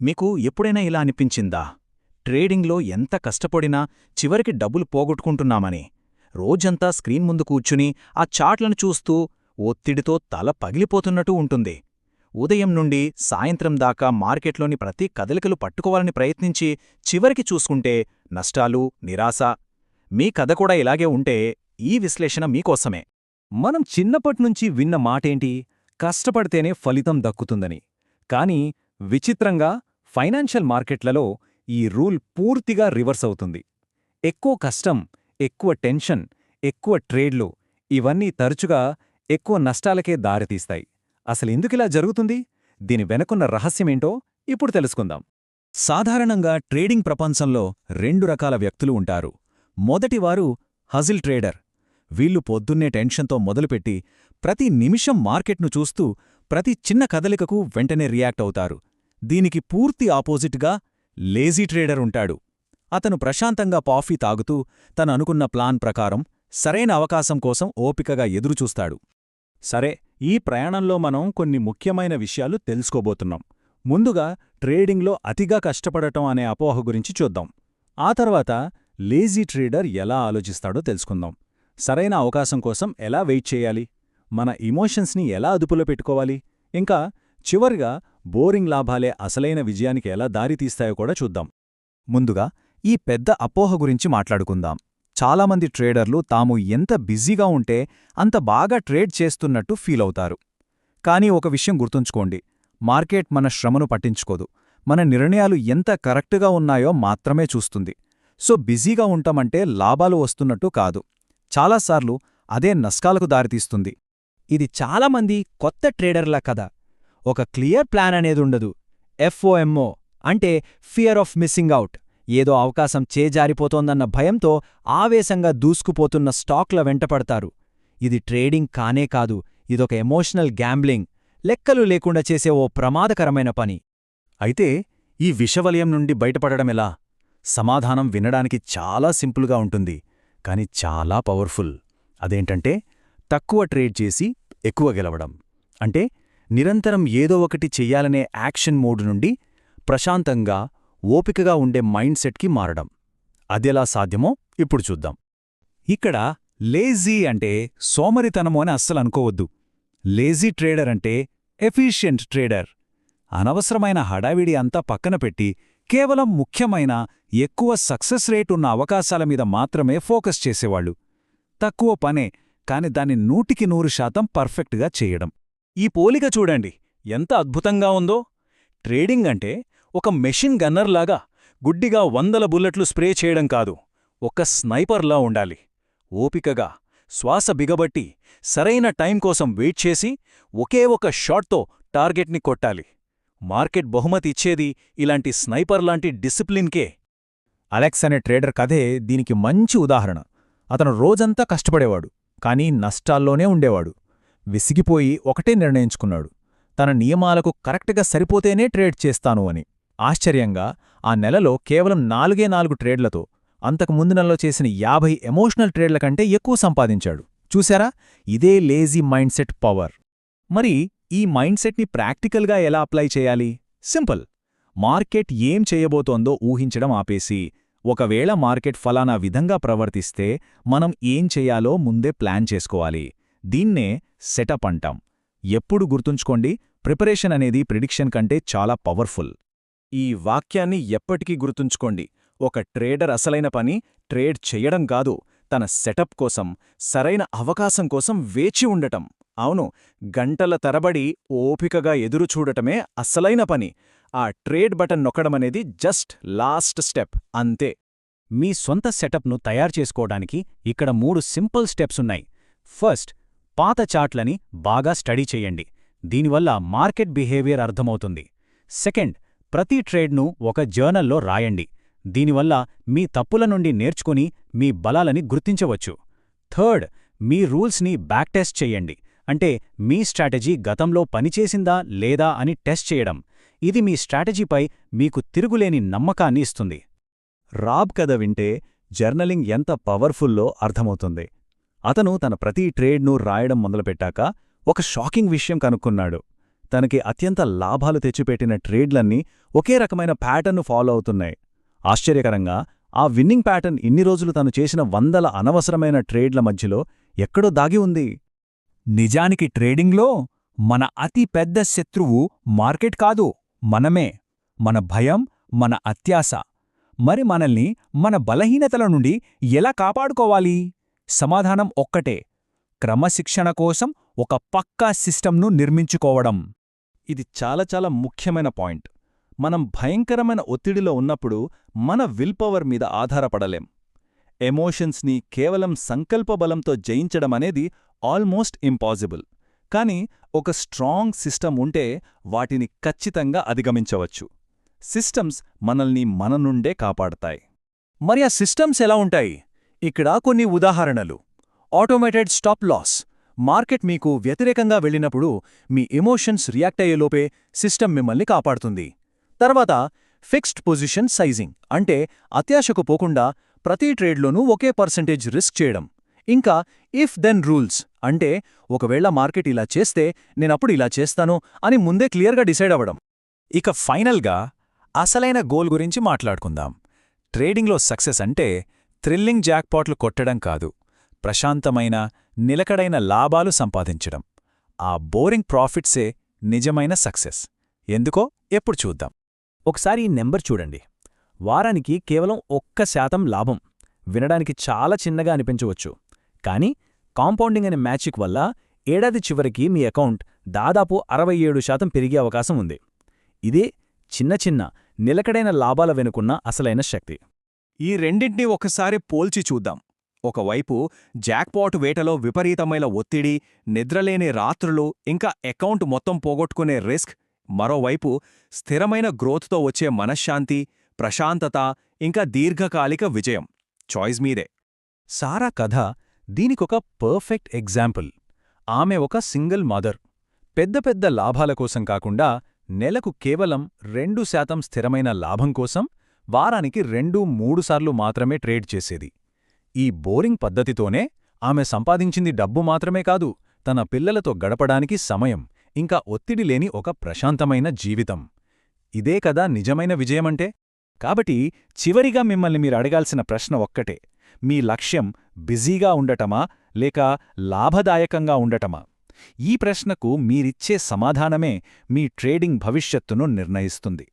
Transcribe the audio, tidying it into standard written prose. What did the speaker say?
మీకు ఎప్పుడైనా ఇలా అనిపించిందా? ట్రేడింగ్లో ఎంత కష్టపడినా చివరికి డబ్బులు పోగొట్టుకుంటున్నామని. రోజంతా స్క్రీన్ ముందు కూర్చుని ఆ చార్ట్లను చూస్తూ ఒత్తిడితో తల పగిలిపోతున్నట్టు ఉంటుంది. ఉదయం నుండి సాయంత్రం దాకా మార్కెట్లోని ప్రతి కదలికలు పట్టుకోవాలని ప్రయత్నించి చివరికి చూసుకుంటే నష్టాలు, నిరాశ. మీ కథ కూడా ఇలాగే ఉంటే ఈ విశ్లేషణ మీకోసమే. మనం చిన్నప్పట్నుంచి విన్న మాటేంటి? కష్టపడితేనే ఫలితం దక్కుతుందని. కానీ విచిత్రంగా ఫైనాన్షియల్ మార్కెట్లలో ఈ రూల్ పూర్తిగా రివర్స్ అవుతుంది. ఎక్కువ కష్టం, ఎక్కువ టెన్షన్, ఎక్కువ ట్రేడ్లు ఇవన్నీ తరచుగా ఎక్కువ నష్టాలకే దారితీస్తాయి. అసలెందుకిలా జరుగుతుంది? దీని వెనకున్న రహస్యమేంటో ఇప్పుడు తెలుసుకుందాం. సాధారణంగా ట్రేడింగ్ ప్రపంచంలో 2 రకాల వ్యక్తులు ఉంటారు. మొదటివారు హజిల్ ట్రేడర్. వీళ్ళు పొద్దున్నే టెన్షన్తో మొదలుపెట్టి ప్రతి నిమిషం మార్కెట్ను చూస్తూ ప్రతి చిన్న కదలికకు వెంటనే రియాక్ట్ అవుతారు. దీనికి పూర్తి ఆపోజిట్గా లేజీ ట్రేడర్ ఉంటాడు. అతను ప్రశాంతంగా కాఫీ తాగుతూ తను అనుకున్న ప్లాన్ ప్రకారం సరైన అవకాశం కోసం ఓపికగా ఎదురుచూస్తాడు. సరే, ఈ ప్రయాణంలో మనం కొన్ని ముఖ్యమైన విషయాలు తెలుసుకోబోతున్నాం. ముందుగా ట్రేడింగ్లో అతిగా కష్టపడటం అనే అపోహ గురించి చూద్దాం. ఆ తర్వాత లేజీ ట్రేడర్ ఎలా ఆలోచిస్తాడో తెలుసుకుందాం. సరైన అవకాశం కోసం ఎలా వెయిట్ చేయాలి, మన ఇమోషన్స్ని ఎలా అదుపులో పెట్టుకోవాలి, ఇంకా చివరిగా బోరింగ్ లాభాలే అసలైన విజయానికి ఎలా దారితీస్తాయో కూడా చూద్దాం. ముందుగా ఈ పెద్ద అపోహ గురించి మాట్లాడుకుందాం. చాలామంది ట్రేడర్లు తాము ఎంత బిజీగా ఉంటే అంత బాగా ట్రేడ్ చేస్తున్నట్టు ఫీలవుతారు. కానీ ఒక విషయం గుర్తుంచుకోండి, మార్కెట్ మన శ్రమను పట్టించుకోదు. మన నిర్ణయాలు ఎంత కరెక్టుగా ఉన్నాయో మాత్రమే చూస్తుంది. సో బిజీగా ఉంటామంటే లాభాలు వస్తున్నట్టు కాదు. చాలాసార్లు అదే నష్టాలకు దారితీస్తుంది. ఇది చాలామంది కొత్త ట్రేడర్ల కథ. ఒక క్లియర్ ప్లాన్ అనేదుండదు. ఎఫ్ఓఎంఓ అంటే ఫియర్ ఆఫ్ మిస్సింగ్ అవుట్. ఏదో అవకాశం చేజారిపోతోందన్న భయంతో ఆవేశంగా దూసుకుపోతున్న స్టాక్ల వెంటపడతారు. ఇది ట్రేడింగ్ కానే కాదు, ఇదొక ఎమోషనల్ గ్యాంబ్లింగ్, లెక్కలు లేకుండా చేసే ఓ ప్రమాదకరమైన పని. అయితే ఈ విషవలయం నుండి బయటపడడమెలా? సమాధానం వినడానికి చాలా సింపుల్గా ఉంటుంది, కాని చాలా పవర్ఫుల్. అదేంటంటే తక్కువ ట్రేడ్ చేసి ఎక్కువ గెలవడం. అంటే నిరంతరం ఏదో ఒకటి చెయ్యాలనే యాక్షన్ మోడ్ నుండి ప్రశాంతంగా, ఓపికగా ఉండే మైండ్ సెట్కి మారడం. అదెలా సాధ్యమో ఇప్పుడు చూద్దాం. ఇక్కడ లేజీ అంటే సోమరితనము అని అస్సలనుకోవద్దు. లేజీ ట్రేడర్ అంటే ఎఫిషియెంట్ ట్రేడర్. అనవసరమైన హడావిడి అంతా పక్కన పెట్టి కేవలం ముఖ్యమైన, ఎక్కువ సక్సెస్ రేట్ ఉన్న అవకాశాల మీద మాత్రమే ఫోకస్ చేసేవాళ్ళు. తక్కువ పనే, కాని దాన్ని 100% పర్ఫెక్ట్గా చేయడం. ఈ పోలిక చూడండి ఎంత అద్భుతంగా ఉందో. ట్రేడింగ్ అంటే ఒక మెషిన్ గన్నర్లాగా గుడ్డిగా 100 బుల్లెట్లు స్ప్రే చేయడం కాదు, ఒక స్నైపర్లా ఉండాలి. ఓపికగా, శ్వాస బిగబట్టి, సరైన టైం కోసం వెయిట్ చేసి ఒకే ఒక షాట్తో టార్గెట్ని కొట్టాలి. మార్కెట్ బహుమతి ఇచ్చేది ఇలాంటి స్నైపర్లాంటి డిసిప్లిన్కే. అలెక్స్ అనే ట్రేడర్ కథే దీనికి మంచి ఉదాహరణ. అతను రోజంతా కష్టపడేవాడు, కానీ నష్టాల్లోనే ఉండేవాడు. విసిగిపోయి ఒకటే నిర్ణయించుకున్నాడు, తన నియమాలకు కరెక్ట్గా సరిపోతేనే ట్రేడ్ చేస్తాను అని. ఆశ్చర్యంగా ఆ నెలలో కేవలం 4 ట్రేడ్లతో అంతకు ముందు నెలలో చేసిన 50 ఎమోషనల్ ట్రేడ్ల కంటే ఎక్కువ సంపాదించాడు. చూశారా? ఇదే లేజీ మైండ్ సెట్ పవర్. మరి ఈ మైండ్ సెట్ని ప్రాక్టికల్గా ఎలా అప్లై చేయాలి? సింపుల్. మార్కెట్ ఏం చేయబోతోందో ఊహించడం ఆపేసి, ఒకవేళ మార్కెట్ ఫలానా విధంగా ప్రవర్తిస్తే మనం ఏం చెయ్యాలో ముందే ప్లాన్ చేసుకోవాలి. దీన్నే సెటప్ అంటాం. ఎప్పుడు గుర్తుంచుకోండి, ప్రిపరేషన్ అనేది ప్రిడిక్షన్ కంటే చాలా పవర్ఫుల్. ఈ వాక్యాన్ని ఎప్పటికీ గుర్తుంచుకోండి. ఒక ట్రేడర్ అసలైన పని ట్రేడ్ చెయ్యడం కాదు, తన సెటప్ కోసం, సరైన అవకాశం కోసం వేచి ఉండటం. అవును, గంటల తరబడి ఓపికగా ఎదురుచూడటమే అసలైన పని. ఆ ట్రేడ్ బటన్ నొక్కడమనేది జస్ట్ లాస్ట్ స్టెప్ అంతే. మీ సొంత సెటప్ను తయారు చేసుకోవడానికి ఇక్కడ 3 సింపుల్ స్టెప్సున్నాయి. ఫస్ట్, పాత చార్ట్లని బాగా స్టడీ చెయ్యండి. దీనివల్ల మార్కెట్ బిహేవియర్ అర్థమవుతుంది. సెకండ్, ప్రతి ట్రేడ్ను ఒక జర్నల్లో రాయండి. దీనివల్ల మీ తప్పుల నుండి నేర్చుకుని మీ బలాలని గుర్తించవచ్చు. థర్డ్, మీ రూల్స్ని బ్యాక్ టెస్ట్ చెయ్యండి. అంటే మీ స్ట్రాటజీ గతంలో పనిచేసిందా లేదా అని టెస్ట్ చేయడం. ఇది మీ స్ట్రాటజీపై మీకు తిరుగులేని నమ్మకాన్ని ఇస్తుంది. రాబ్ కథ వింటే జర్నలింగ్ ఎంత పవర్ఫుల్లో అర్థమవుతుంది. అతను తన ప్రతి ట్రేడ్ను రాయడం మొదలుపెట్టాక ఒక షాకింగ్ విషయం కనుక్కున్నాడు. తనకి అత్యంత లాభాలు తెచ్చిపెట్టిన ట్రేడ్లన్నీ ఒకే రకమైన ప్యాటర్న్ను ఫాలో అవుతున్నాయి. ఆశ్చర్యకరంగా ఆ విన్నింగ్ ప్యాటర్న్ ఇన్ని రోజులు తను చేసిన వందల అనవసరమైన ట్రేడ్ల మధ్యలో ఎక్కడో దాగి ఉంది. నిజానికి ట్రేడింగ్లో మన అతి పెద్ద శత్రువు మార్కెట్ కాదు, మనమే. మన భయం, మన అత్యాశ. మరి మనల్ని మన బలహీనతల నుండి ఎలా కాపాడుకోవాలి? సమాధానం ఒక్కటే: క్రమశిక్షణ కోసం ఒక పక్కా సిస్టమ్ను నిర్మించుకోవడం. ఇది చాలా ముఖ్యమైన పాయింట్. మనం భయంకరమైన ఒత్తిడిలో ఉన్నప్పుడు మన విల్ పవర్ మీద ఆధారపడలేం. ఎమోషన్స్ని కేవలం సంకల్పబలంతో జయించడమనేది ఆల్మోస్ట్ ఇంపాసిబుల్. కానీ ఒక స్ట్రాంగ్ సిస్టమ్ ఉంటే వాటిని ఖచ్చితంగా అధిగమించవచ్చు. సిస్టమ్స్ మనల్ని మన నుండే కాపాడతాయి. మరి ఆ సిస్టమ్స్ ఎలా ఉంటాయి? ఇక్కడ కొన్ని ఉదాహరణలు. Automated stop loss. మార్కెట్ మీకు వ్యతిరేకంగా వెళ్ళినప్పుడు మీ ఎమోషన్స్ రియాక్ట్ అయ్యేలోపే సిస్టమ్ మిమ్మల్ని కాపాడుతుంది. తర్వాత ఫిక్స్డ్ పొజిషన్ సైజింగ్, అంటే అత్యాశకు పోకుండా ప్రతి ట్రేడ్లోనూ ఒకే పర్సెంటేజ్ రిస్క్ చేయడం. ఇంకా ఇఫ్ దెన్ రూల్స్, అంటే ఒకవేళ మార్కెట్ ఇలా చేస్తే నేనప్పుడు ఇలా చేస్తాను అని ముందే క్లియర్గా డిసైడ్ అవ్వడం. ఇక ఫైనల్గా అసలైన గోల్ గురించి మాట్లాడుకుందాం. ట్రేడింగ్లో సక్సెస్ అంటే థ్రిల్లింగ్ జాక్పాట్లు కొట్టడం కాదు, ప్రశాంతమైన, నిలకడైన లాభాలు సంపాదించడం. ఆ బోరింగ్ ప్రాఫిట్సే నిజమైన సక్సెస్. ఎందుకో ఎప్పుడు చూద్దాం. ఒకసారి ఈ నెంబర్ చూడండి. వారానికి కేవలం 1% లాభం. వినడానికి చాలా చిన్నగా అనిపించవచ్చు, కానీ కాంపౌండింగ్ అనే మ్యాజిక్ వల్ల ఏడాది చివరికి మీ అకౌంట్ దాదాపు 67% పెరిగే అవకాశం ఉంది. ఇదే చిన్న నిలకడైన లాభాల వెనుకున్న అసలైన శక్తి. ఈ రెండింటినీ ఒకసారి పోల్చి చూద్దాం. ఒకవైపు జాక్పాట్ వేటలో విపరీతమైన ఒత్తిడి, నిద్రలేని రాత్రులు, ఇంకా అకౌంట్ మొత్తం పోగొట్టుకునే రిస్క్. మరోవైపు స్థిరమైన గ్రోత్తో వచ్చే మనశ్శాంతి, ప్రశాంతత, ఇంకా దీర్ఘకాలిక విజయం. చాయిస్ మీదే. సారా కథ దీనికొక పర్ఫెక్ట్ ఎగ్జాంపుల్. ఆమె ఒక సింగిల్ మదర్. పెద్ద లాభాల కోసం కాకుండా నెలకు కేవలం 2% స్థిరమైన లాభం కోసం వారానికి 2-3 సార్లు మాత్రమే ట్రేడ్ చేసేది. ఈ బోరింగ్ పద్ధతితోనే ఆమె సంపాదించింది డబ్బు మాత్రమే కాదు, తన పిల్లలతో గడపడానికి సమయం, ఇంకా ఒత్తిడి లేని ఒక ప్రశాంతమైన జీవితం. ఇదే కదా నిజమైన విజయమంటే? కాబట్టి చివరిగా మిమ్మల్ని మీరు అడగాల్సిన ప్రశ్న ఒక్కటే: మీ లక్ష్యం బిజీగా ఉండటమా లేక లాభదాయకంగా ఉండటమా? ఈ ప్రశ్నకు మీరిచ్చే సమాధానమే మీ ట్రేడింగ్ భవిష్యత్తును నిర్ణయిస్తుంది.